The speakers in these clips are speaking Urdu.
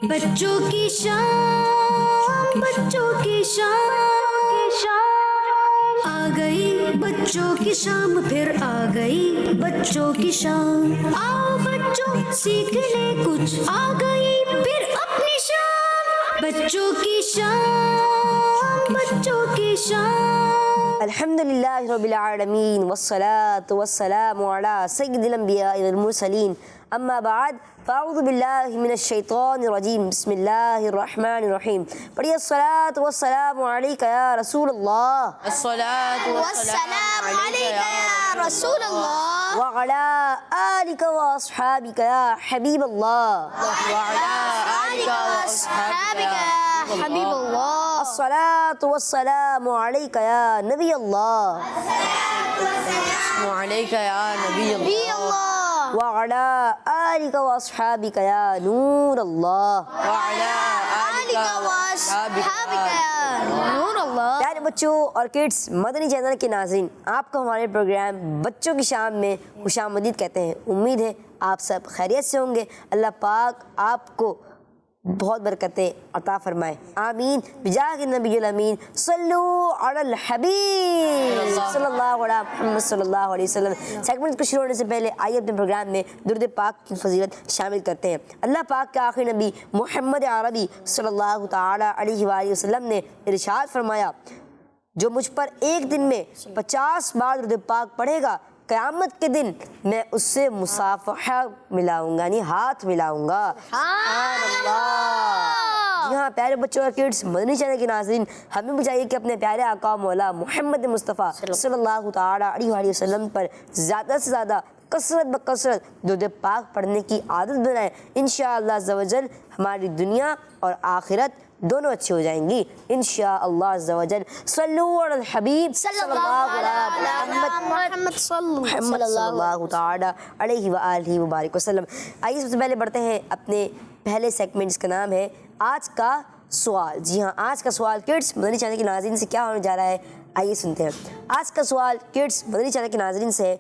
بچوں کی شام، بچوں کی شام آ گئی، بچوں کی شام پھر آ گئی بچوں کی شام۔ آؤ بچوں سیکھ لے کچھ، آ گئی پھر اپنی شام۔ بچوں کی شام، بچوں کی شام۔ الحمدللہ رب العالمین والصلاة والسلام علی سید الانبیاء والمرسلین، اما بعد فاعوذ باللہ من الشیطان الرجیم، بسم اللہ الرحمن الرحیم۔ پڑھیے الصلاة والسلام علیک یا رسول اللہ، الصلاة والسلام علیک یا رسول اللہ، وعلی آلک واصحابک یا حبیب اللہ، وعلی آلک واصحابک یا حبیب اللہ۔ الصلاة والسلام علیک یا نبی اللہ، وعلیک یا نبی اللہ، وعلی آلک واصحابک یا نور اللہ۔ وعلی آلک واصحابک یا نور اللہ۔ پیارے بچوں اور کڈس مدنی چینل کے ناظرین، آپ کو ہمارے پروگرام بچوں کی شام میں خوش آمدید کہتے ہیں۔ امید ہے آپ سب خیریت سے ہوں گے۔ اللہ پاک آپ کو بہت برکتیں عطا فرمائے، آمین بجاہ النبی الامین۔ صلو علی الحبیب صلی اللہ علیہ محمد صلی اللہ علیہ وسلم۔ سیگمنٹ کو شروع ہونے سے پہلے آئیے اپنے پروگرام میں درود پاک کی فضیلت شامل کرتے ہیں۔ اللہ پاک کے آخری نبی محمد عربی صلی اللہ تعالی علیہ وآلہ وسلم نے ارشاد فرمایا، جو مجھ پر ایک دن میں 50 بار درود پاک پڑھے گا، قیامت کے دن میں اس سے مصافحہ ملاؤں گا، یعنی ہاتھ ملاؤں گا۔ سبحان اللہ۔ جی ہاں پیارے بچوں اور کڈس مدنی چینل کے ناظرین، ہمیں بھی چاہیے کہ اپنے پیارے آقا مولا محمد مصطفیٰ صلی اللہ تعالی علیہ وآلہ وسلم پر زیادہ سے زیادہ کثرت بکثرت درود پاک پڑھنے کی عادت بنائیں۔ انشاءاللہ عز و جل ہماری دنیا اور آخرت دونوں اچھی ہو جائیں گی انشاءاللہ عز و جل۔ صلو علی الحبیب صلی اللہ علیہ محمد صلی اللہ تعالی علیہ وآلہ وبارک وسلم۔ آئیے سب سے پہلے بڑھتے ہیں اپنے پہلے سیگمنٹ، جس کا نام ہے آج کا سوال۔ جی ہاں، آج کا سوال کڈس مدنی چینل کے ناظرین سے کیا ہونے جا رہا ہے، آئیے سنتے ہیں۔ آج کا سوال کڈس مدنی چینل کے ناظرین سے ہے،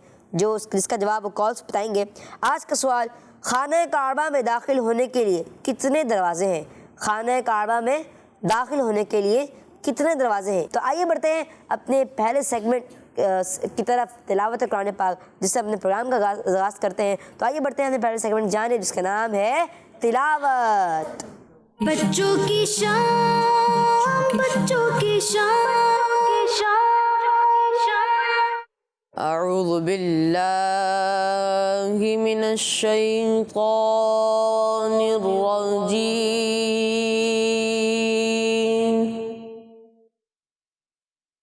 جس کا جواب وہ کالز بتائیں گے۔ آج کا سوال، خانہ کعبہ میں داخل ہونے کے لیے کتنے دروازے ہیں؟ خانہ کعبہ میں داخل ہونے کے لیے کتنے دروازے ہیں؟ تو آئیے بڑھتے ہیں اپنے پہلے سیگمنٹ کی طرف، تلاوت قرآن پاک، جس سے اپنے پروگرام کا آغاز کرتے ہیں۔ تو آئیے بڑھتے ہیں اپنے پہلے سیگمنٹ جانے، جس کا نام ہے تلاوت۔ بچوں کی شام، بچوں کی شام اعوذ باللہ من الشیطان الرجیم،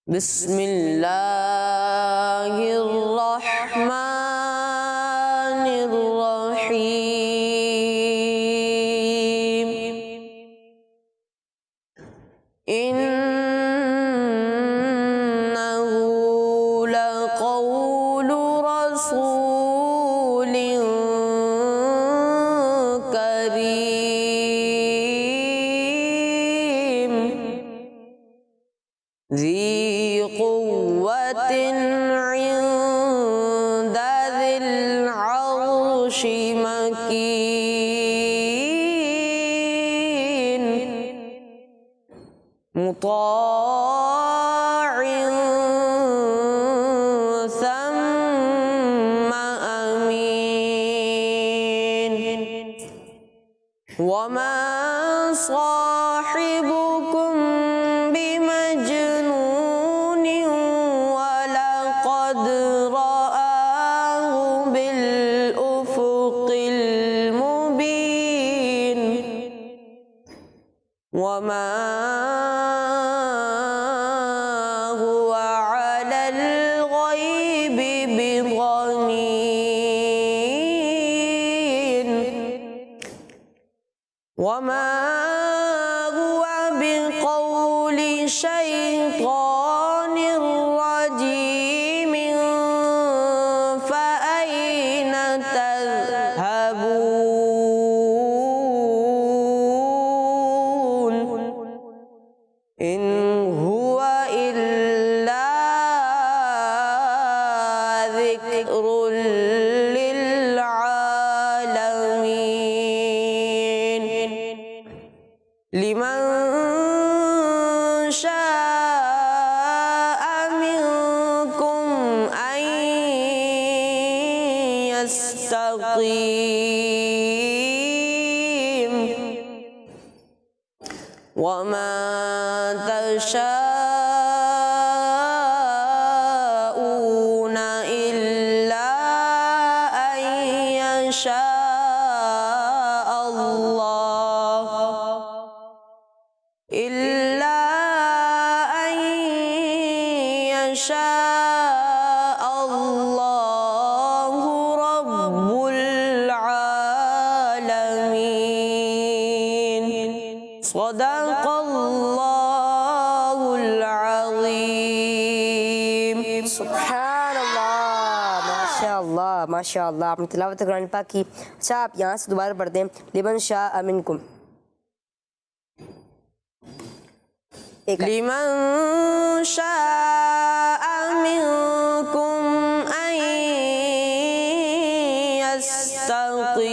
بسم اللہ الرحمن الرحیم۔ لقول رسول کریم ذی قوة عند ذی العرش مکین مطاع ثم امین وما صاحبكم بمجنون ولقد رآه بالأفق المبين وما هو على الغيب بضنين وما هو بقول شيطان رجيم فأين تذهبون إن هو إلا ذكر للعالمين۔ لمن شاء منكم أن يستقيم وما تشاءون إلا أن يشاء الله إلا أن يشاء الله رب العالمين صدق الله العظيم سبحان اللہ، ماشاء اللہ ماشاء اللہ، آپ نے تلاوت قرآن پاک کی۔ اچھا آپ یہاں سے دوبارہ پڑھتے ہیں، لمن شاء منکم، لمن شاء منكم أن يستقيم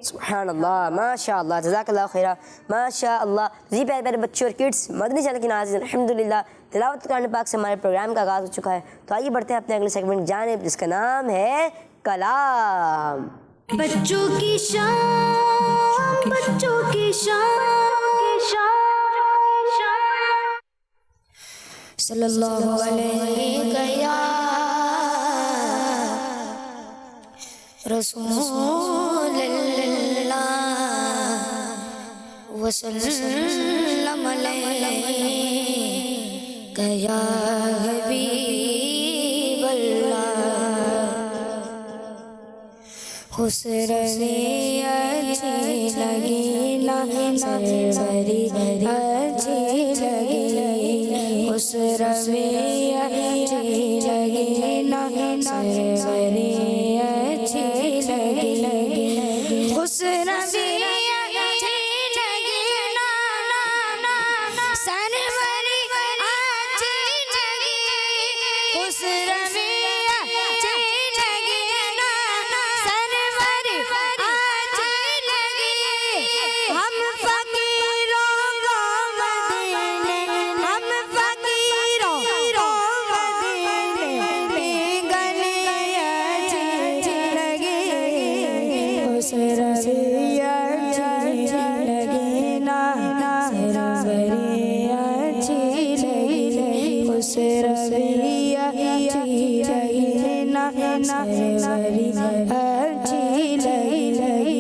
سبحان اللہ، ماشاء اللہ، جزاک اللہ خیرہ، ماشاء اللہ۔ جی پیارے پیارے بچوں اور کڈس، مدنی چینل کے ناظرین، الحمدللہ تلاوت قرآن پاک سے ہمارے پروگرام کا آغاز ہو چکا ہے۔ تو آئیے بڑھتے ہیں اپنے اگلے سیگمنٹ کی جانب، جس کا نام ہے کلام۔ بچوں کی شام، بچوں کی شام، صلی اللہ علیہ یا رسول اللہ وسلم علیہ یا حبیب اللہ خسروی اچھی لگی نا سروری اچھی لگی خسروی اچھی لگی نا سروری اچھی لگی خسروی اچھی لگی نا سروری اچھی لگی خسروی اچھی لگی نا سروری اچھی لگی ہم فقیروں کو مدینے ہم فقیروں کو مدینے کی گلی اچھی لگی خسروی اچھی لگی نا سروری اچھی لگی خسروی اچھی لگی نا سروری اچھی لگی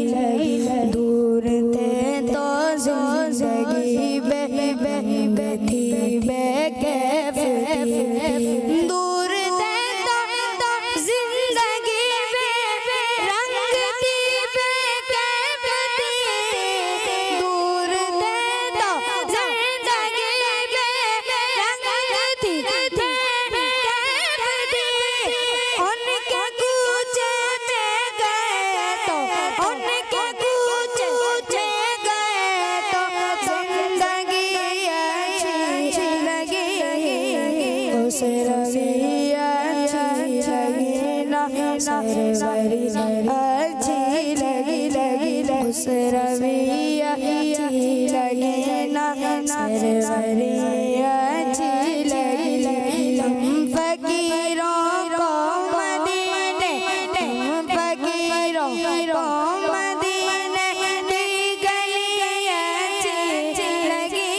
دور تھے تو زندگی بے تھی بے کیف دور تھے تو زندگی بے رنگ تھی بے کیف تھی دور تھے تو زندگی بے رنگ تھی بے کیف تھی ان کے کوچے میں گئے تو ان کے کوچے گئے تو زندگی اچھی لگی خسروی اچھی لگی نا سروری اچھی لگی خسروی اچھی لگی نا سروری اچھی لگی ہم فقیروں کو مدینے ہم فقیروں کو مدینے کی گلی اچھی لگی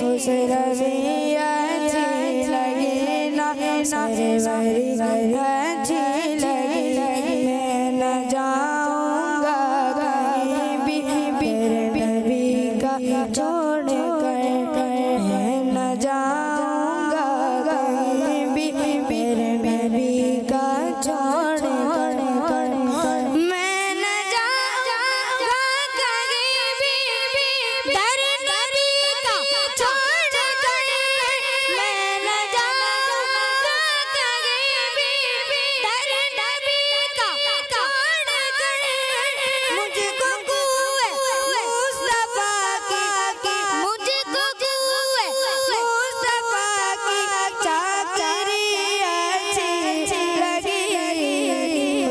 خسروی اچھی لگی نا سروری اچھی لگی میں نہ جاؤں گا کہیں بھی میرے نبی کا چھوڑ کر میں نہ جاؤں گا کہیں بھی میرے نبی کا چھوڑ کر میں نہ جاؤں گا کہیں بھی در نبی کا چھوڑ کر میں نہ جاؤں گا کہیں بھی در نبی کا چھوڑ کر مجھ کو قوت مصطفیٰ کی مجھ کو قوت مصطفیٰ کی چاکری اچھی لگی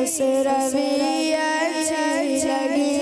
خسروی اچھی لگی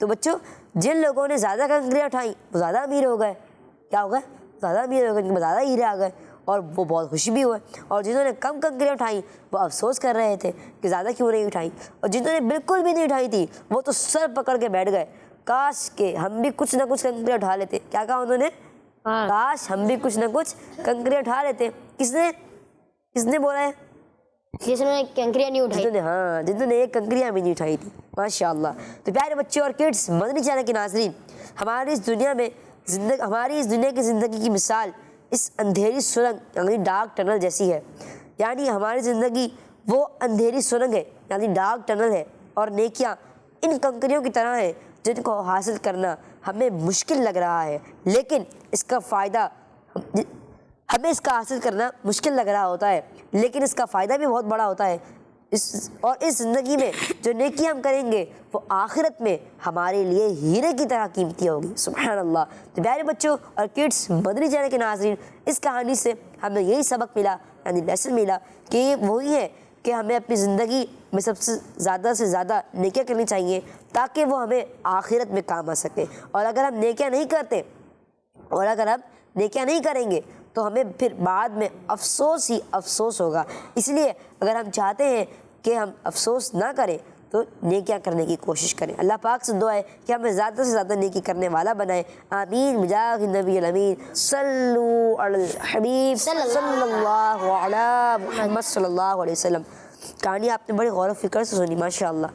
تو بچوں جن لوگوں نے زیادہ کنکریاں اٹھائیں وہ زیادہ امیر ہو گئے. کیا ہو گئے؟ زیادہ امیر ہو گئے, ان کے زیادہ ہیرے آ گئے اور وہ بہت خوشی بھی ہوئے. اور جنہوں نے کم کنکریاں اٹھائیں وہ افسوس کر رہے تھے کہ زیادہ کیوں نہیں اٹھائیں. اور جنہوں نے بالکل بھی نہیں اٹھائی تھی وہ تو سر پکڑ کے بیٹھ گئے, کاش کہ ہم بھی کچھ نہ کچھ کنکریاں اٹھا لیتے. کیا کہا انہوں نے؟ کاش ہم بھی کچھ نہ کچھ کنکریاں اٹھا لیتے. کس نے بولا ہے؟ جس نے کنکریاں نہیں اٹھائی. جنہوں نے ایک کنکریاں بھی نہیں اٹھائی تھی. ماشاء اللہ. تو پیارے بچے اور کڈس, مدنی چینل کے ناظرین, ہماری اس دنیا کی زندگی کی مثال اس اندھیری سرنگ یعنی ڈارک ٹنل جیسی ہے. یعنی ہماری زندگی وہ اندھیری سرنگ ہے یعنی ڈارک ٹنل ہے, اور نیکیاں ان کنکریوں کی طرح ہیں جن کو حاصل کرنا ہمیں مشکل لگ رہا ہے, لیکن اس کا فائدہ ہمیں اس کا حاصل کرنا مشکل لگ رہا ہوتا ہے, لیکن اس کا فائدہ بھی بہت بڑا ہوتا ہے. اس زندگی میں جو نیکی ہم کریں گے وہ آخرت میں ہمارے لیے ہیرے کی طرح قیمتی ہوگی. سبحان اللہ. تو پیارے بچوں اور کڈس, مدنی چینل کے ناظرین, اس کہانی سے ہمیں یہی سبق ملا یعنی لیسن ملا کہ یہ وہی ہے کہ ہمیں اپنی زندگی میں سب سے زیادہ نیکیاں کرنی چاہیے تاکہ وہ ہمیں آخرت میں کام آ سکے. اور اگر ہم نیکیاں نہیں کریں گے تو ہمیں پھر بعد میں افسوس ہی افسوس ہوگا. اس لیے اگر ہم چاہتے ہیں کہ ہم افسوس نہ کریں تو نیکیاں کرنے کی کوشش کریں. اللہ پاک سے دعا ہے کہ ہمیں زیادہ سے زیادہ نیکی کرنے والا بنائے. آمین بجاہ النبی الامین. صلو علی الحبیب صلی اللہ علی محمد صلی اللہ علیہ وسلم. کہانی آپ نے بڑے غور و فکر سے سنی ماشاء اللہ.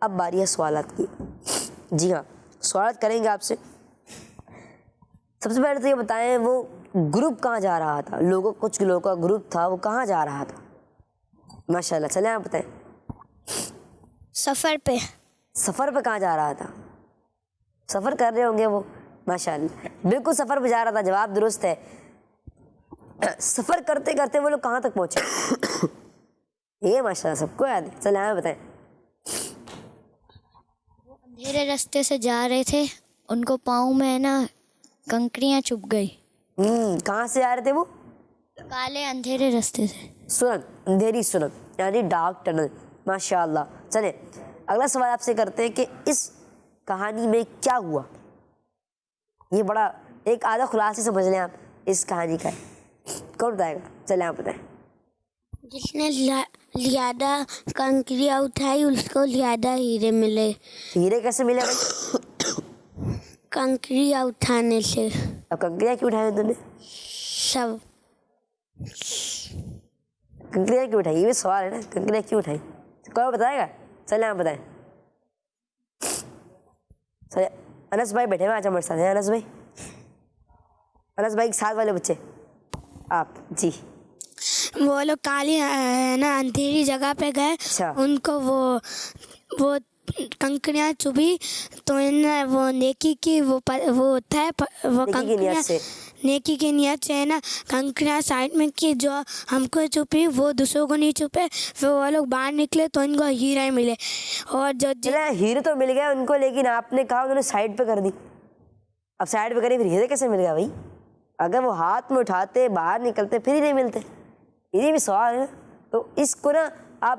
اب باری ہے سوالات کی. جی ہاں, سوالات کریں گے آپ سے. سب سے پہلے تو یہ بتائیں وہ گروپ کہاں جا رہا تھا؟ کچھ لوگوں کا گروپ تھا, وہ کہاں جا رہا تھا؟ ماشاء اللہ. چلیں آپ بتائیں. سفر پہ. سفر پہ کہاں جا رہا تھا؟ سفر کر رہے ہوں گے وہ. ماشاء اللہ, بالکل سفر پہ جا رہا تھا, جواب درست ہے. سفر کرتے کرتے وہ لوگ کہاں تک پہنچے؟ یہ ماشاء اللہ سب کو یاد ہے. چلیں آپ بتائیں. اندھیرے راستے سے جا رہے تھے, ان کو پاؤں میں نا کنکریاں چبھ گئی. کہاں سے آ رہے تھے وہ؟ کالے اندھیرے راستے سے. سرنگ, اندھیری سرنگ یعنی ڈارک ٹنل. ماشاء اللہ. چلیں اگلا سوال آپ سے کرتے ہیں کہ اس کہانی میں کیا ہوا. یہ بڑا ایک آدھا خلاصے سمجھ لیں آپ اس کہانی کا. کون بتائے گا؟ چلیں آپ بتائیں. جس نے زیادہ کنکریاں اٹھائی اس کو زیادہ ہیرے ملے. ہیرے کیسے ملے بھائی؟ کنکریاں اٹھانے سے. اب کنکریاں کیوں اٹھائی تم نے؟ سب کنکریاں کیوں اٹھائی, یہ بھی سوال ہے نا, کنکریاں کیوں اٹھائی؟ کون بتائے گا؟ چلیں آپ بتائیں. چلے انس بھائی بیٹھے ہوئے آج ہمارے ساتھ ہیں. انس بھائی کے ساتھ والے بچے آپ. جی وہ لوگ کالی نا اندھیری جگہ پہ گئے. ان کو وہ کنکریاں چبھی تو وہ نیکی کی وہ ہوتا ہے وہ کنکریاں نیکی کی نیت سے ہے نا کنکریاں سائڈ میں کی جو ہم کو چھپی وہ دوسروں کو نہیں چھپے. پھر وہ لوگ باہر نکلے تو ان کو ہیرے ملے. اور جو ہیرے تو مل گئے ان کو, لیکن آپ نے کہا انہوں نے سائڈ پہ کر دی. اب سائڈ پہ کریں پھر ہیرے کیسے مل گیا بھائی؟ اگر وہ ہاتھ میں اٹھاتے باہر نکلتے پھر ہی نہیں ملتے. یہ بھی سوال ہے. تو اس کو نا آپ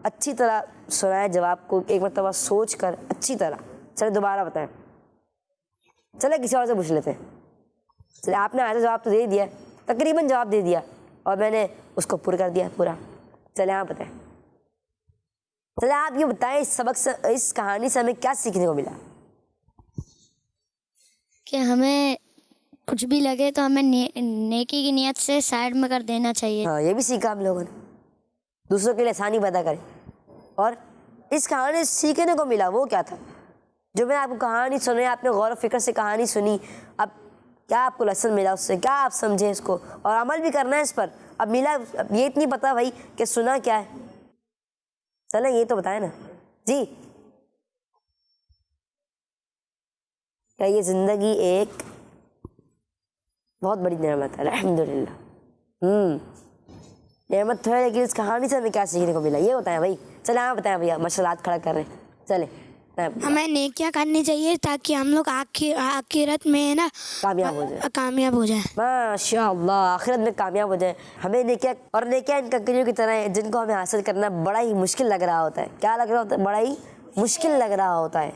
اچھی طرح سنائیں جواب کو, ایک مرتبہ سوچ کر اچھی طرح. چلے دوبارہ بتائیں. چلے کسی اور سے پوچھ لیتے ہیں. چلے آپ نے آدھا جواب تو دے دیا, تقریباً جواب دے دیا, اور میں نے اس کو پر کر دیا پورا. چلے آپ بتائیں. چلے آپ یہ بتائیں اس سبق سے, اس کہانی سے ہمیں کیا سیکھنے کو ملا؟ کہ ہمیں کچھ بھی لگے تو ہمیں نیکی کی نیت سے سائڈ میں کر دینا چاہیے. ہاں, یہ بھی سیکھا ہم لوگوں نے, دوسروں کے لیے آسانی پیدا کرے. اور اس کہانی سے سیکھنے کو ملا وہ کیا تھا؟ جو میں آپ کو کہانی سنی, آپ نے غور و فکر سے کہانی سنی, اب کیا آپ کو لیسن ملا اس سے, کیا آپ سمجھے اس کو, اور عمل بھی کرنا ہے اس پر. اب ملا یہ اتنی پتا بھائی کہ سنا کیا ہے. چلیں یہ تو بتائیں نا. جی کیا یہ زندگی ایک بہت بڑی نعمت ہے؟ الحمدللہ. نعمت تو ہے, لیکن اس کہانی سے ہمیں کیا سیکھنے کو ملا یہ بتائیں بھائی. چلیں آپ بتائیں بھیا, مشغلات کھڑا کر رہے ہیں. چلیں ہمیں نیکیاں کرنی چاہیے تاکہ ہم لوگ آخرت میں نا کامیاب ہو جائیں. ماشاء اللہ, آخرت میں کامیاب ہو جائیں. ہمیں نیکیاں ان کنکریوں کی طرح ہیں جن کو ہمیں حاصل کرنا بڑا ہی مشکل لگ رہا ہوتا ہے. کیا لگ رہا ہوتا ہے؟ بڑا ہی مشکل لگ رہا ہوتا ہے.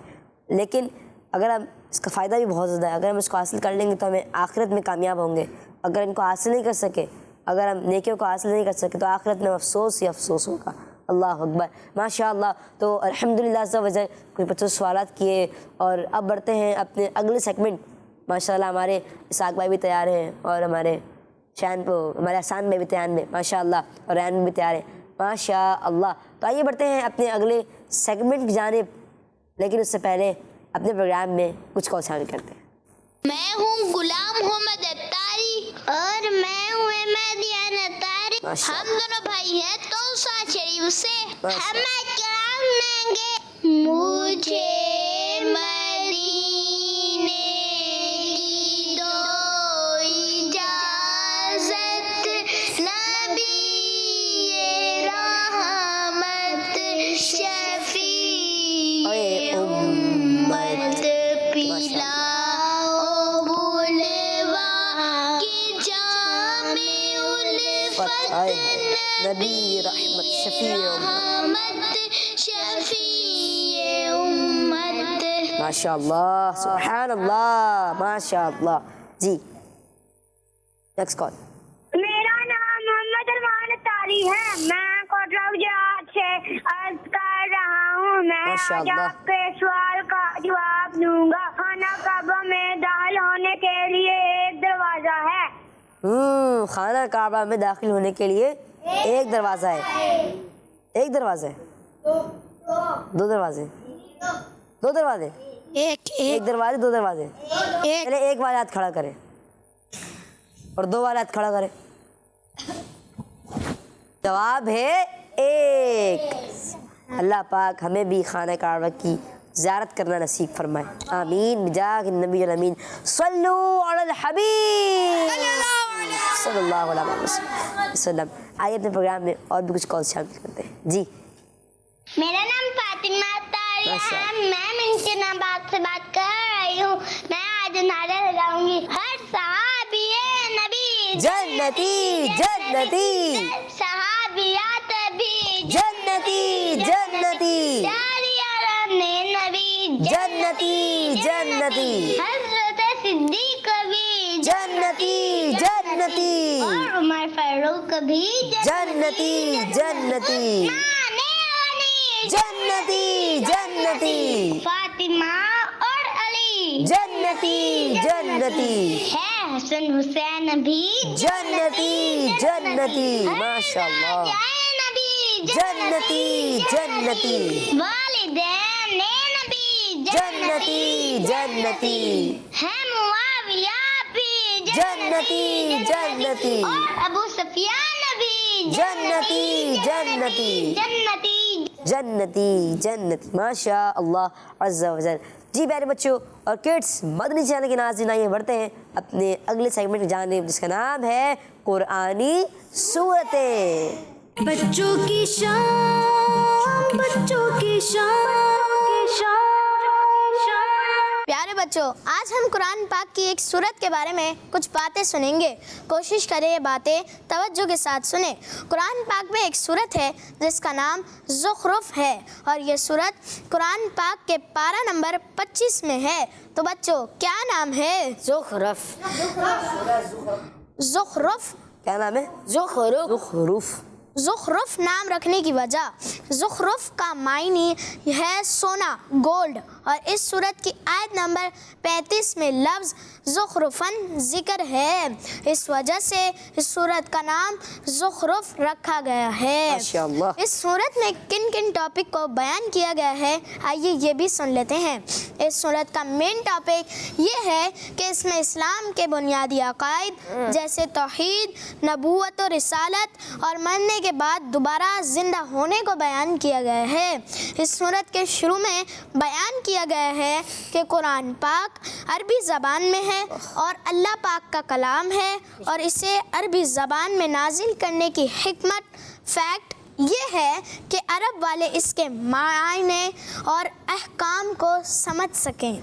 لیکن اگر ہم اس کا فائدہ بھی بہت زیادہ ہے. اگر ہم اس کو حاصل کر لیں گے تو ہمیں آخرت میں کامیاب ہوں گے. اگر ان کو حاصل نہیں کر سکے, اگر ہم نیکیوں کو حاصل نہیں کر سکے تو آخرت میں افسوس ہی افسوس ہوگا. اللہ اکبر, ماشاء اللہ. تو الحمدللہ عز و جل کوئی بچوں سے سوالات کیے, اور اب بڑھتے ہیں اپنے اگلے سیگمنٹ. ماشاء اللہ ہمارے اسحاق بھائی بھی تیار ہیں, اور ہمارے ہمارے احسان بھائی بھی تیار ہیں ماشاء اللہ, اور ریان بھی تیار ہے ماشاء اللہ. تو آئیے بڑھتے ہیں اپنے اگلے سیگمنٹ کی جانب, لیکن اس سے پہلے اپنے پروگرام میں کچھ کال شامل کرتے ہیں. میں ہوں غلام محمد اتاری اور میں ہوں احمدیان اتاری. ماشاء ہم دونوں بھائی ہیں توسا شریف سے. ماشاء ہمیں کلام لیں گے. مجھے مدینے کی دو اجازت, نبی رحمت شفیع اے امت پلاؤ بلوا کی جام الفت نبی رحمت شفیع رحمت شفیع امت. ماشاء اللہ, سبحان اللہ, ماشاء اللہ. جی نیکسٹ کال. میرا نام محمد ارمان اتاری ہے. میں کوٹلہ گجرات سے عرض کر رہا ہوں. میں ماشاء آج اللہ. آپ کے سوال کا جواب دوں گا. خانہ کعبہ میں داخل ہونے کے لیے ایک دروازہ ہے. خانہ کعبہ میں داخل ہونے کے لیے ایک دروازہ ہے. ایک دروازہ ہے, دو دروازے, دو دروازے, ایک دروازے, دو دروازے. پہلے ایک والا ہاتھ کھڑا کرے اور دو والا ہاتھ کھڑا کرے. جواب ہے ایک. اللہ پاک ہمیں بھی خانہ کعبہ کی زیارت کرنا نصیب فرمائے, آمین بجاہ النبی الامین. صلو علی الحبیب صلی اللہ علیہ وسلم. آئیے اپنے پروگرام میں اور بھی کچھ کال شامل کرتے ہیں. جی میرا نام فاطمہ اتاری ماشاء ہے. میں منشن آباد سے بات کر رہی ہوں. میں آج نعرہ لگاؤں گی, ہر صحابی نبی جنتی جنتی صحابیات بھی جنتی جنتی جاریہ نبی جنتی جنتی حضرت صدیق بھی جنتی جنتی اور عمر فاروق بھی جنتی جنتی جنتی جنتی فاطمہ اور علی جنتی جنتی ہے حسن حسین بھی جنتی جنتی ماشاء اللہ نبی جنتی جنتی والدین نبی جنتی جنتی ہے معاویہ بھی جنتی جنتی اور ابو سفیان بھی جنتی جنتی جنتی جنتی جنتی ماشاء اللہ عز و جل. جی پیارے بچوں اور کڈس, مدنی چینل کے ناظرین آئیے بڑھتے ہیں اپنے اگلے سیگمنٹ کی جانب, جس کا نام ہے قرآنی سورتیں. بچوں کی شان, بچوں کی شان. پیارے بچوں, آج ہم قرآن پاک کی ایک سورت کے بارے میں کچھ باتیں سنیں گے. کوشش کریں یہ باتیں توجہ کے ساتھ سنیں. قرآن پاک میں ایک سورت ہے جس کا نام زخرف ہے, اور یہ سورت قرآن پاک کے پارہ نمبر 25 میں ہے. تو بچوں کیا نام ہے؟ زخرف. زخرف. کیا نام ہے؟ زخرف. زخرف نام رکھنے کی وجہ, زخرف کا معنی ہے سونا, گولڈ, اور اس سورت کی آیت نمبر 35 میں لفظ زخرفن ذکر ہے. اس وجہ سے اس سورت کا نام زخرف رکھا گیا ہے. ماشاءاللہ. اس سورت میں کن کن ٹاپک کو بیان کیا گیا ہے, آئیے یہ بھی سن لیتے ہیں. اس سورت کا مین ٹاپک یہ ہے کہ اس میں اسلام کے بنیادی عقائد جیسے توحید, نبوت و رسالت اور مرنے کے بعد دوبارہ زندہ ہونے کو بیان کیا گیا ہے. اس سورت کے شروع میں بیان کیا گیا ہے کہ قرآن پاک عربی زبان میں ہے اور اللہ پاک کا کلام ہے, اور اسے عربی زبان میں نازل کرنے کی حکمت, فیکٹ یہ ہے کہ عرب والے اس کے معنی اور احکام کو سمجھ سکیں.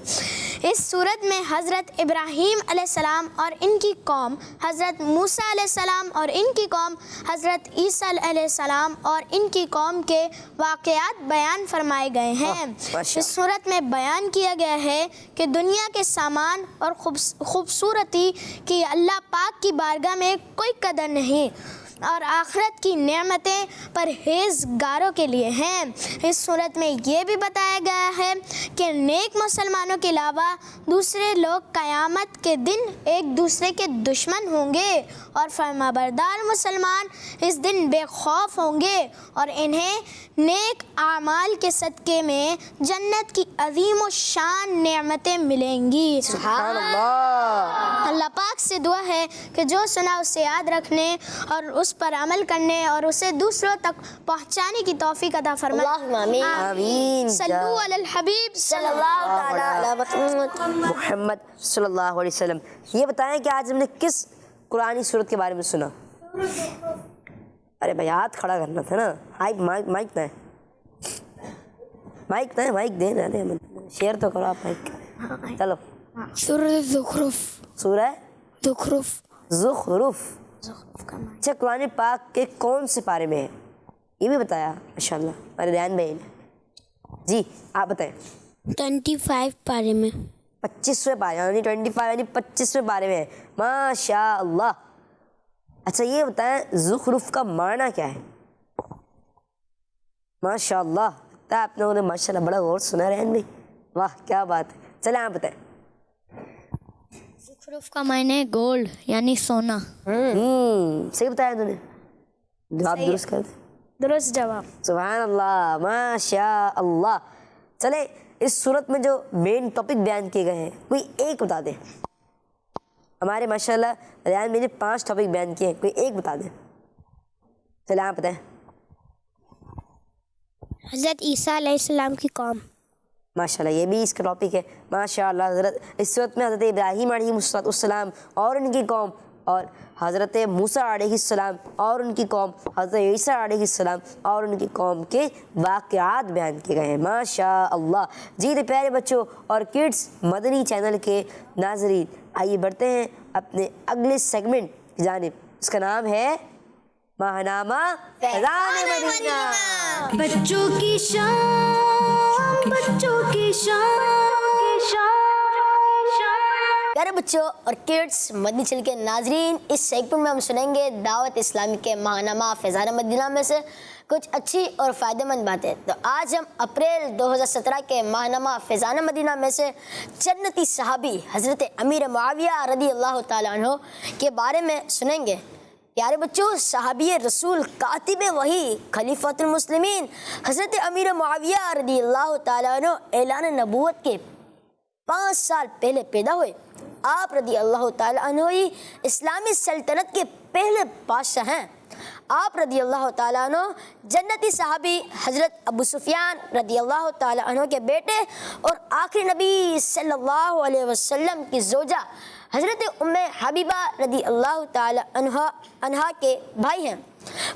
اس صورت میں حضرت ابراہیم علیہ السلام اور ان کی قوم، حضرت موسیٰ علیہ السلام اور ان کی قوم، حضرت عیسیٰ علیہ السلام اور ان کی قوم کے واقعات بیان فرمائے گئے ہیں۔ اس صورت میں بیان کیا گیا ہے کہ دنیا کے سامان اور خوبصورتی کی اللہ پاک کی بارگاہ میں کوئی قدر نہیں اور آخرت کی نعمتیں پرہیزگاروں کے لیے ہیں۔ اس صورت میں یہ بھی بتایا گیا ہے کہ نیک مسلمانوں کے علاوہ دوسرے لوگ قیامت کے دن ایک دوسرے کے دشمن ہوں گے اور فرمانبردار مسلمان اس دن بے خوف ہوں گے اور انہیں نیک اعمال کے صدقے میں جنت کی عظیم و شان نعمتیں ملیں گی۔ سبحان اللہ۔ اللہ پاک سے دعا ہے کہ جو سنا اسے یاد رکھنے اور اس پر عمل کرنے اور اسے دوسروں تک پہنچانے کی توفیق عطا فرمائے۔ اللہم آمین۔ آمین۔ صلو علی الحبیب صلی اللہ تعالی علیہ محمد صلی اللہ علیہ وسلم۔ یہ بتائیں کہ آج ہم نے کس قرآنی صورت کے بارے میں سنا؟ ارے بھائی ہاتھ کھڑا کرنا تھا نا، مائک نہ ہے، مائک دے نا، شیئر تو کرو آپ مائک۔ چلو سورہ زخرف۔ سورہ زخرف زخرف۔ اچھا قرآن پاک کے کون سے پارے میں ہے یہ بھی بتایا ماشاءاللہ ہمارے ریان بھائی نے۔ جی آپ بتائیں۔ 25 پارے میں۔ 25ویں پارے یعنی 25 یعنی 25ویں پارے میں ہے، ماشاء اللہ۔ اچھا یہ بتائیں زخرف کا معنی کیا ہے؟ ماشاء اللہ، لگتا ہے آپ لوگوں نے ماشاء اللہ بڑا غور سنا ریان بھائی، واہ کیا بات ہے۔ چلیں آپ بتائیں۔ زخرف کا معنی گولڈ یعنی سونا۔ صحیح بتایا تو نے، جواب درست کر دیں۔ درست جواب۔ سبحان اللہ، ماشاء اللہ۔ چلیں اس صورت میں جو مین ٹاپک بیان کیے گئے ہیں کوئی ایک بتا دیں۔ ہمارے ماشاء اللہ ریان میں نے 5 ٹاپک بیان کیے ہیں، کوئی ایک بتا دیں۔ چلیں آپ بتائیں۔ حضرت عیسیٰ علیہ السلام کی قوم۔ ماشاء اللہ یہ بھی اس کا ٹاپک ہے، ماشاء اللہ۔ حضرت اس صورت میں حضرت ابراہیم علیہ السلام اور ان کی قوم، اور حضرت موسیٰ علیہ السلام اور ان کی قوم، حضرت عیسیٰ علیہ السلام اور ان کی قوم کے واقعات بیان کیے گئے ہیں، ماشاء اللہ۔ جی تو پیارے بچوں اور کڈس مدنی چینل کے ناظرین، آئیے بڑھتے ہیں اپنے اگلے سیگمنٹ کی جانب، اس کا نام ہے ماہنامہ فیضان مدینہ۔ بچوں کی شان، بچوں کی شان۔ پیارے بچوں اور کڈس مدنی چینل کے ناظرین، اس سیگمنٹ میں ہم سنیں گے دعوت اسلامی کے ماہنامہ فیضان مدینہ میں سے کچھ اچھی اور فائدہ مند باتیں۔ تو آج ہم اپریل 2017 کے ماہنامہ فیضان مدینہ میں سے جنتی صحابی حضرت امیر معاویہ رضی اللہ تعالیٰ عنہ کے بارے میں سنیں گے۔ پیارے بچوں، صحابی رسول کاتب وحی خلیفۃ المسلمین حضرت امیر معاویہ رضی اللہ تعالیٰ عنہ اعلان نبوت کے 5 سال پہلے پیدا ہوئے۔ آپ رضی اللہ تعالیٰ عنہ ہی اسلامی سلطنت کے پہلے بادشاہ ہیں۔ آپ رضی اللہ تعالیٰ عنہ جنتی صحابی حضرت ابو سفیان رضی اللہ تعالیٰ عنہ کے بیٹے اور آخری نبی صلی اللہ علیہ وسلم کی زوجہ حضرت ام حبیبہ رضی اللہ تعالیٰ عنہ کے بھائی ہیں۔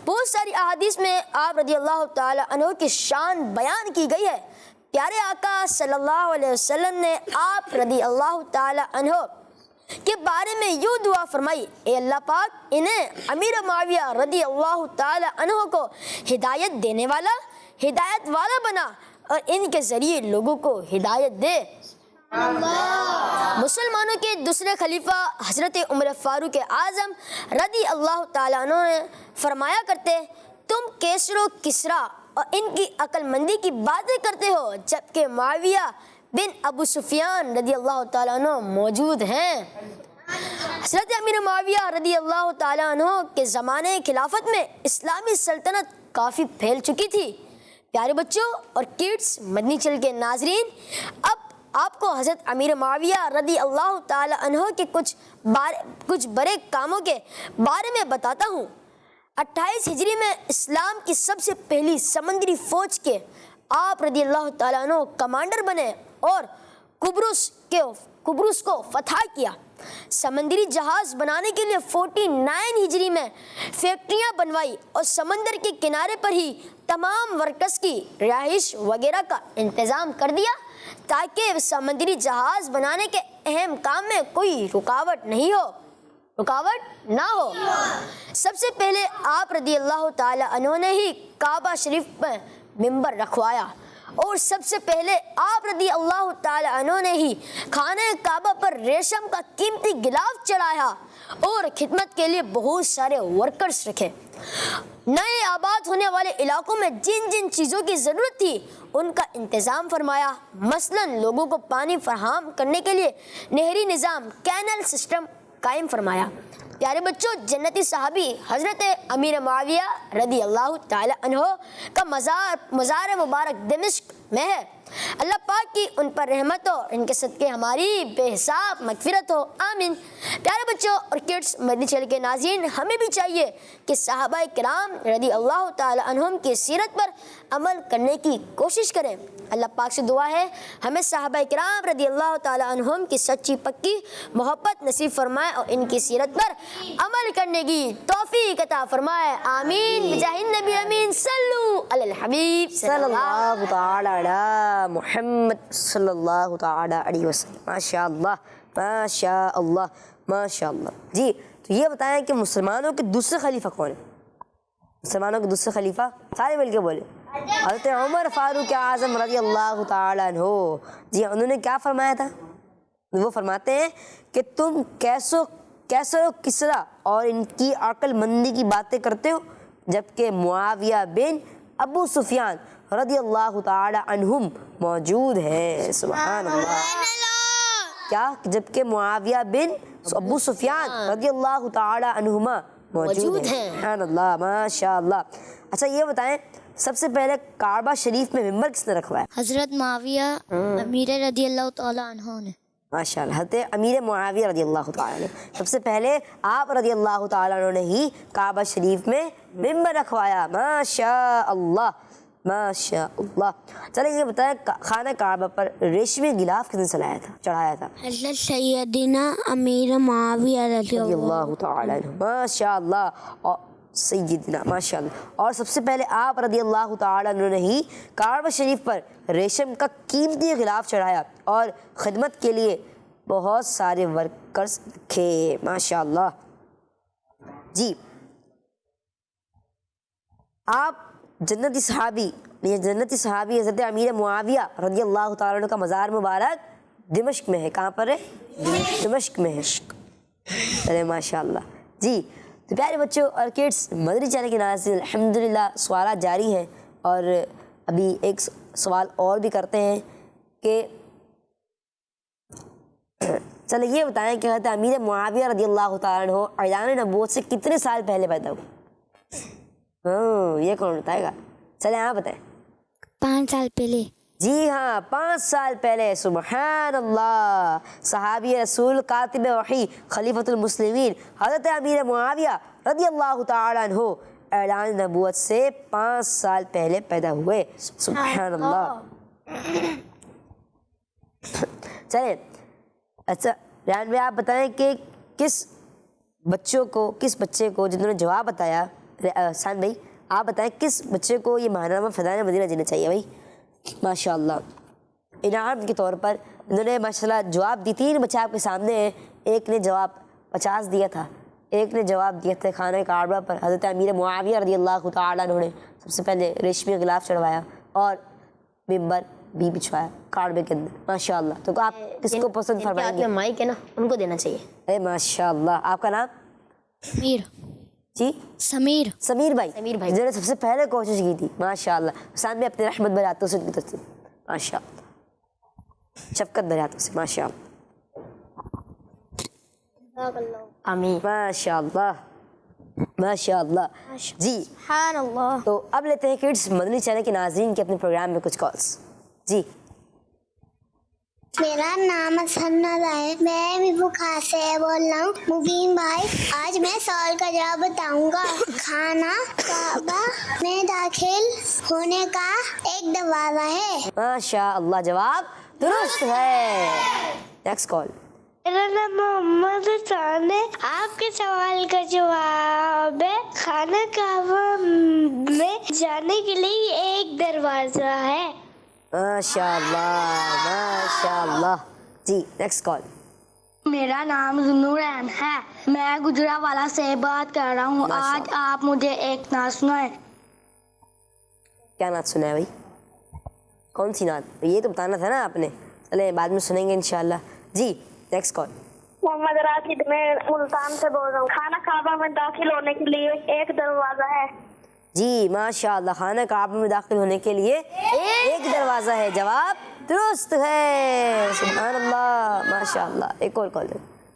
بہت ساری احادیث میں آپ رضی اللہ تعالیٰ عنہ کی شان بیان کی گئی ہے۔ پیارے آقا صلی اللہ علیہ وسلم نے آپ رضی اللہ تعالیٰ عنہ کے بارے میں یوں دعا فرمائی، اے اللہ پاک انہیں امیر معاویہ رضی اللہ تعالیٰ عنہ کو ہدایت دینے والا، ہدایت والا بنا اور ان کے ذریعے لوگوں کو ہدایت دے۔ مسلمانوں کے دوسرے خلیفہ حضرت عمر فاروق اعظم رضی اللہ تعالیٰ عنہ نے فرمایا کرتے، تم کیسر و کسریٰ اور ان کی عقل مندی کی باتیں کرتے ہو جبکہ معاویہ بن ابو سفیان رضی اللہ تعالیٰ عنہ موجود ہیں۔ حضرت امیر معاویہ رضی اللہ تعالیٰ عنہ کے زمانے خلافت میں اسلامی سلطنت کافی پھیل چکی تھی۔ پیارے بچوں اور کڈس مدنی چینل کے ناظرین، اب آپ کو حضرت امیر معاویہ رضی اللہ تعالیٰ عنہ کے کچھ بڑے کاموں کے بارے میں بتاتا ہوں۔ 28 ہجری میں اسلام کی سب سے پہلی سمندری فوج کے آپ رضی اللہ تعالیٰ عنہ کمانڈر بنے اور قبرص کو فتح کیا۔ سمندری جہاز بنانے کے لیے 49 ہجری میں فیکٹریاں بنوائی اور سمندر کے کنارے پر ہی تمام ورکرز کی رہائش وغیرہ کا انتظام کر دیا تاکہ سمندری جہاز بنانے کے اہم کام میں کوئی رکاوٹ نہ ہو۔ سب سے پہلے آپ رضی اللہ تعالی عنہ نے ہی کعبہ شریف پر ممبر رکھوایا، اور سب سے پہلے آپ رضی اللہ تعالی عنہ نے ہی خانہ کعبہ پر ریشم کا قیمتی غلاف چڑھایا اور خدمت کے لیے بہت سارے ورکرز رکھے۔ نئے آباد ہونے والے علاقوں میں جن جن چیزوں کی ضرورت تھی ان کا انتظام فرمایا، مثلاً لوگوں کو پانی فراہم کرنے کے لیے نہری نظام کینل سسٹم قائم فرمایا۔ پیارے بچوں، جنتی صحابی حضرت امیر معاویہ رضی اللہ تعالی عنہ کا مزار مبارک دمشق میں ہے۔ اللہ پاک کی ان پر رحمت ہو، ان کے صدقے ہماری بے حساب مغفرت ہو، آمین۔ پیارے بچوں اور کڈس مدنی چینل کے ناظرین، ہمیں بھی چاہیے کہ صحابہ کرام رضی اللہ تعالی عنہم کی سیرت پر عمل کرنے کی کوشش کریں۔ اللہ پاک سے دعا ہے ہمیں صحابہ کرام رضی اللہ تعالی عنہم کی سچی پکی محبت نصیب فرمائے اور ان کی سیرت پر عمل کرنے کی توفیق عطا فرمائے، آمین بجاہ النبی امین۔ صلو علی الحبیب صلی اللہ تعالی علی محمد صلی اللہ تعالی علیہ وسلم۔ ماشاء اللہ ماشاء اللہ ماشاء اللہ۔ جی تو یہ بتائیں کہ مسلمانوں کے دوسرے خلیفہ کون ہیں؟ مسلمانوں کے دوسرے خلیفہ سارے مل کے بولے۔ حضرت عمر فاروق اعظم رضی اللہ تعالی عنہ۔ جی انہوں نے کیا فرمایا تھا؟ وہ فرماتے ہیں کہ تم کیسر و کسرا اور ان کی عقل مندی کی باتیں کرتے ہو، جبکہ معاویہ بن ابو سفیان رضی اللہ تعالی عنہم موجود ہیں۔ سبحان اللہ۔ کیا؟ جبکہ معاویہ بن ابو سفیان رضی اللہ تعالی عنہما موجود ہیں۔ سبحان اللہ ماشاء اللہ۔ اچھا یہ بتائیں سب سے پہلے کعبہ شریف میں ممبر کس نے رکھوایا؟ حضرت معاویہ امیر رضی اللہ تعالیٰ عنہ نے۔ ماشاء اللہ، حضرت امیر معاویہ رضی اللہ تعالیٰ عنہ۔ سب سے پہلے آپ رضی اللہ تعالیٰ عنہ نے ہی کعبہ شریف میں ممبر رکھوایا۔ ماشاء اللہ ماشاء اللہ۔ چلیں یہ بتائیں خانہ کعبہ پر ریشمی غلاف کس نے چڑھایا تھا؟ حضرت سیدنا امیر معاویہ رضی رضی اللہ تعالیٰ عنہ۔ ماشاء اللہ اور سیدنا ماشاء اللہ۔ اور سب سے پہلے آپ رضی اللہ تعالیٰ عنہ نے ہی کعبہ شریف پر ریشم کا قیمتی غلاف چڑھایا اور خدمت کے لیے بہت سارے ورکرز رکھے۔ ماشاء اللہ۔ جی آپ جنتی صحابی حضرت امیر معاویہ رضی اللہ تعالیٰ عنہ کا مزار مبارک دمشق میں ہے۔ کہاں پر ہے؟ دمشق میں ہے۔ ارے ماشاء اللہ۔ جی تو پیارے بچوں اور کڈس، مدنی چینل کے ناظرین، الحمدللہ سوالات جاری ہیں، اور ابھی ایک سوال اور بھی کرتے ہیں کہ چلے یہ بتائیں کہ حضرت امیر معاویہ رضی اللہ تعالیٰ عنہ اعلان نبوت سے کتنے سال پہلے پیدا ہوئے؟ یہ کون بتائے گا؟ چلے آپ بتائیں۔ 5 سال پہلے۔ جی ہاں 5 سال پہلے۔ سبحان اللہ۔ صحابی رسول کاتب وحی خلیفۃ المسلمین حضرت امیر معاویہ رضی اللہ تعالیٰ عنہ اعلان نبوت سے 5 سال پہلے پیدا ہوئے۔ سبحان اللہ۔ چلیں اچھا ریان بھائی آپ بتائیں کہ کس بچے کو جنہوں نے جواب بتایا، سان بھائی آپ بتائیں کس بچے کو یہ ماہنامہ فیضان مدینہ دینا چاہیے؟ بھائی ماشاء اللہ انعام کے طور پر انہوں نے ماشاء اللہ جواب دی۔ 3 بچے آپ کے سامنے ہیں۔ ایک نے جواب 50 دیا تھا، ایک نے جواب دیا تھا خانہ کعبہ پر حضرت امیر معاویہ رضی اللہ تعالیٰ عنہ نے سب سے پہلے ریشمی غلاف چڑھوایا اور ممبر بھی بچھوایا کعبے کے اندر۔ ماشاء اللہ۔ تو آپ کس کو پسند فرمائیں گے؟ مائک ہے نا، ان کو دینا چاہیے۔ اے ماشاء اللہ۔ آپ کا نام؟ سمیر۔ جی سمیر بھائی جنہوں نے سب سے پہلے کوشش کی تھی۔ ماشاء اللہ۔ حسان بھی اپنے رحمت بھرے ہاتھوں سے ان کی طرف سے ماشاء اللہ، شفقت بھرے ہاتھوں سے ماشاء اللہ، آمین۔ ماشاء اللہ ماشاء اللہ۔ جی سبحان اللہ۔ تو اب لیتے ہیں کڈس مدنی چینل کے ناظرین کے اپنے پروگرام میں کچھ کالس۔ جی میرا نام سنت ہے، میں میبو خاص سے بول رہا ہوں۔ مبین بھائی آج میں سوال کا جواب بتاؤں گا۔ خانہ کعبہ میں داخل ہونے کا ایک دروازہ ہے۔ ماشاء اللہ، جواب درست ہے۔ Next call. میرا نام محمد حسان ہے، آپ کے سوال کا جواب ہے خانہ کعبہ میں جانے کے لیے ایک دروازہ ہے۔ ماشاء اللہ ماشاء اللہ. جی نیکسٹ کال. میرا نام ذنورین ہے. میں گجرانوالہ سے بات کر رہا ہوں. آج آپ مجھے ایک نعت سنائیں. کیا نعت سنا ہے بھائی؟ کون سی نعت؟ یہ تو بتانا تھا نا آپ نے. چلیں بعد میں سنیں گے انشاءاللہ. جی نیکسٹ کال. محمد راشد میں ملتان سے بول رہا ہوں. خانہ کعبہ میں داخل ہونے کے لیے ایک دروازہ ہے. جی ماشاء اللہ خانہ کعبہ میں داخل ہونے کے لیے ایک دروازہ ہے. جواب درست ہے. سبحان اللہ ماشاء اللہ. ایک اور کال.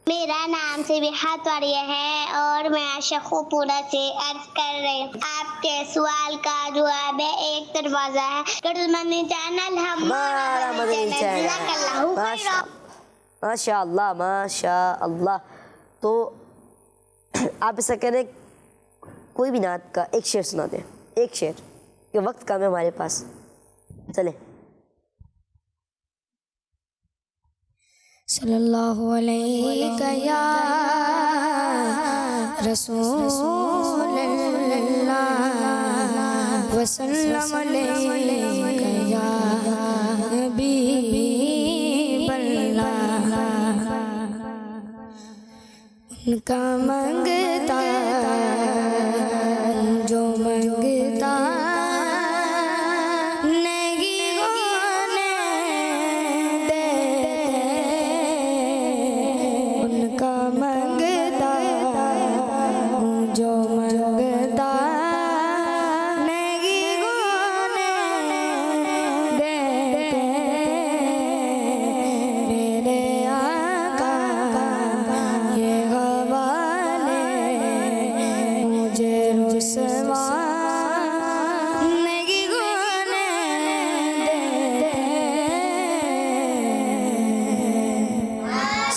میرا نام سبیحہ طوریہ ہے اور میں شیخو پورہ سے عرض کر رہی ہوں. آپ کے سوال کا جواب ہے ایک دروازہ ہے. کرل مدنی چینل ہمارا مدنی چینل. جزاک اللہ خیرا. ماشاء اللہ ماشاء اللہ. تو آپ ایسا کریں کوئی بھی نعت کا ایک شعر سنا دیں. ایک شعر کہ وقت کم ہے ہمارے پاس. چلیں. صلی اللہ علیہ یا رسول اللہ وسلم علیہ یا حبیب اللہ. ان کا منگتا جو منگتا نہیں ہونے دیتے. ان کا منگتا جو منگتا نہیں ہونے دیتے. میرے آقا یہ حوالے مجھے رسوا نہیں ہونے دیتے.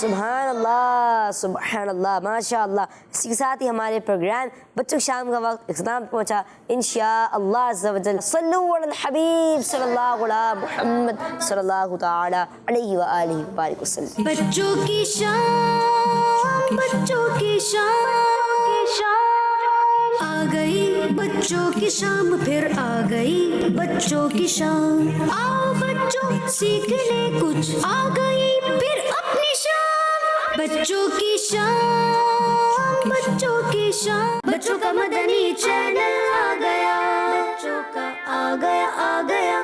سبحان اللہ سبحان اللہ ماشاء اللہ. اسی کے ساتھ ہی ہمارے پروگرام بچوں کی شام کا وقت اختتام پہنچا. انشاءاللہ عز و جل. صلو علی الحبیب صلی اللہ علی محمد صلی اللہ تعالی علیہ وآلہ وبارک وسلم. بچوں کی شام بچوں کی شام آ گئی بچوں کی شام پھر آ گئی بچوں کی شام. آؤ بچوں سیکھنے کچھ آ گئی پھر اپنی شام. بچوں کی شام بچوں کی شام. بچوں کا مدنی چینل آ گیا. بچوں کا آ گیا